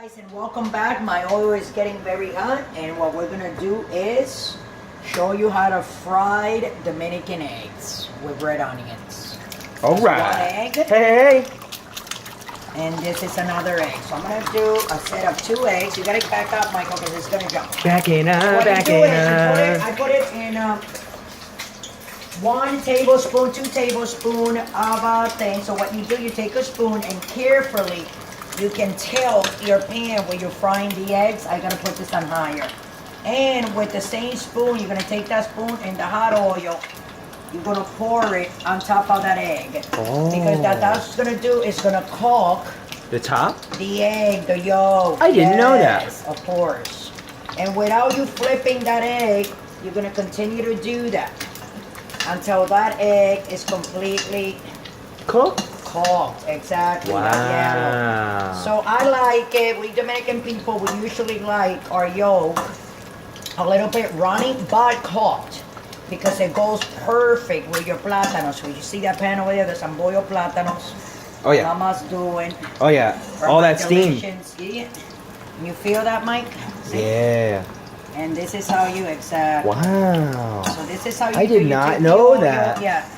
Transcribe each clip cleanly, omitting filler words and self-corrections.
Guys, and welcome back. My oil is getting very hot, and what we're gonna do is show you how to fry Dominican eggs with red onions. All right. One egg. Hey. And this is another egg. So I'm gonna do a set of 2 eggs. You gotta back up, Michael, because it's gonna jump. Backing up, What you do backing is up. I put it in 1 tablespoon, 2 tablespoon of thing. So what you do, you take a spoon and carefully, you can tilt your pan where you're frying the eggs. I gotta put this on higher. And with the same spoon, you're gonna take that spoon and the hot oil, you're gonna pour it on top of that egg. Oh. Because that's gonna do is gonna caulk The top? the egg, the yolk. I didn't know that. Yes, of course. And without you flipping that egg, you're gonna continue to do that until that egg is completely Cooked? caulked. Exactly. that yellow. Wow. So I like it. We Dominican people, we usually like our yolk a little bit runny but caulked because it goes perfect with your plátanos. So you see that pan over there, there's some boiled plátanos. Oh yeah. Mama's doing. Oh yeah. All that steam. Yeah. You feel that, Mike? See? Yeah. And this is how you exactly. Wow. So this is how you I do. did You not take the know oil, that. Yeah.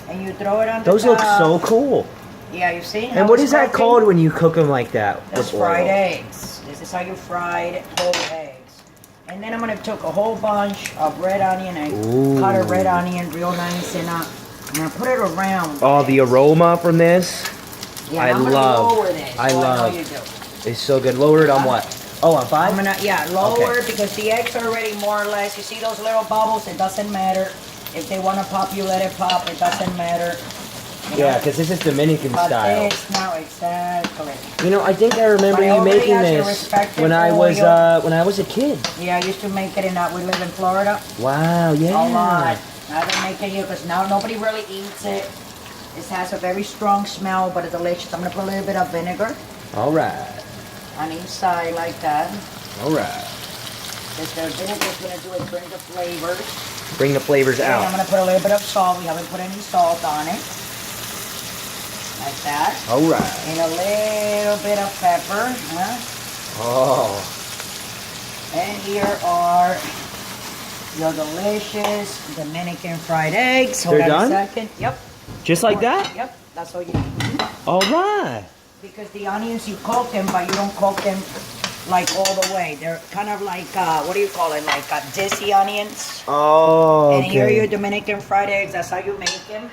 And you throw it on Those the look top. so cool. Yeah, you see? And what is that called when you cook them like that? That's with fried oil? eggs. This is how you fried whole eggs. And then I'm gonna take a whole bunch of red onion and cut a red onion real nice and I'm gonna put it around. Oh, the aroma from this. Yeah, I I'm gonna love. lower this. I so love. I know you do. It's so good. Lower it on what? Oh, on 5? I'm gonna lower Okay. it because the eggs are already more or less. You see those little bubbles? It doesn't matter. If they wanna pop, you let it pop. It doesn't matter. You Yeah, know? because this is Dominican But style. this now exactly. You know, I think I remember But you everybody making has to this respect when it I for was you. when I was a kid. Yeah, I used to make it in we live in Florida. Wow, yeah. A lot. I don't make it here because now nobody really eats it. It has a very strong smell, but it's delicious. I'm gonna put a little bit of vinegar All right. on each side like that. All right. Because the vinegar is gonna do is bring the flavors. Bring the flavors And I'm out. gonna put a little bit of salt. We haven't put any salt on it. Like that. All right. And a little bit of pepper. Huh? Oh. And here are your delicious Dominican fried eggs. Hold They're on done? a second. Yep. Just like that? Yep. That's all you. All right. Because the onions, you cook them, but you don't cook them like all the way. They're kind of like, what do you call it? Like dizzy onions. Oh, And here are your okay. Dominican fried eggs. That's how you make them.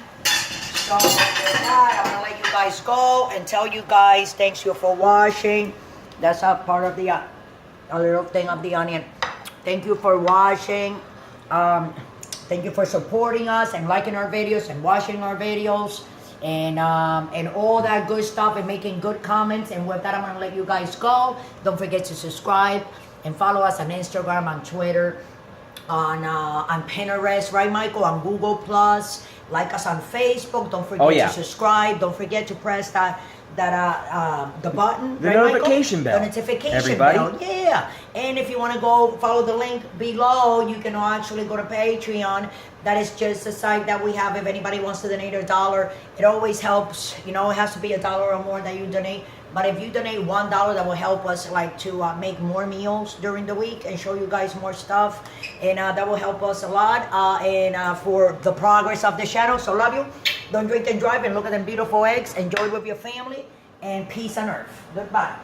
So with that, I'm going to let you guys go and tell you guys, thanks you for watching. That's a part of the, a little thing of the onion. Thank you for watching. Thank you for supporting us and liking our videos and watching our videos. And all that good stuff and making good comments. And with that, I'm going to let you guys go. Don't forget to subscribe and follow us on Instagram, on Twitter, on Pinterest, right, Michael? On Google Plus. Like us on Facebook. Don't forget to subscribe. Don't forget to press the button. The right, notification Michael? bell. The notification Everybody? bell. Yeah. And if you want to go follow the link below, you can actually go to Patreon. That is just a site that we have. If anybody wants to donate $1, it always helps. You know, it has to be $1 or more that you donate. But if you donate $1, that will help us like to make more meals during the week and show you guys more stuff. And that will help us a lot for the progress of the channel. So love you. Don't drink and drive and look at them beautiful eggs. Enjoy with your family and peace on earth. Goodbye.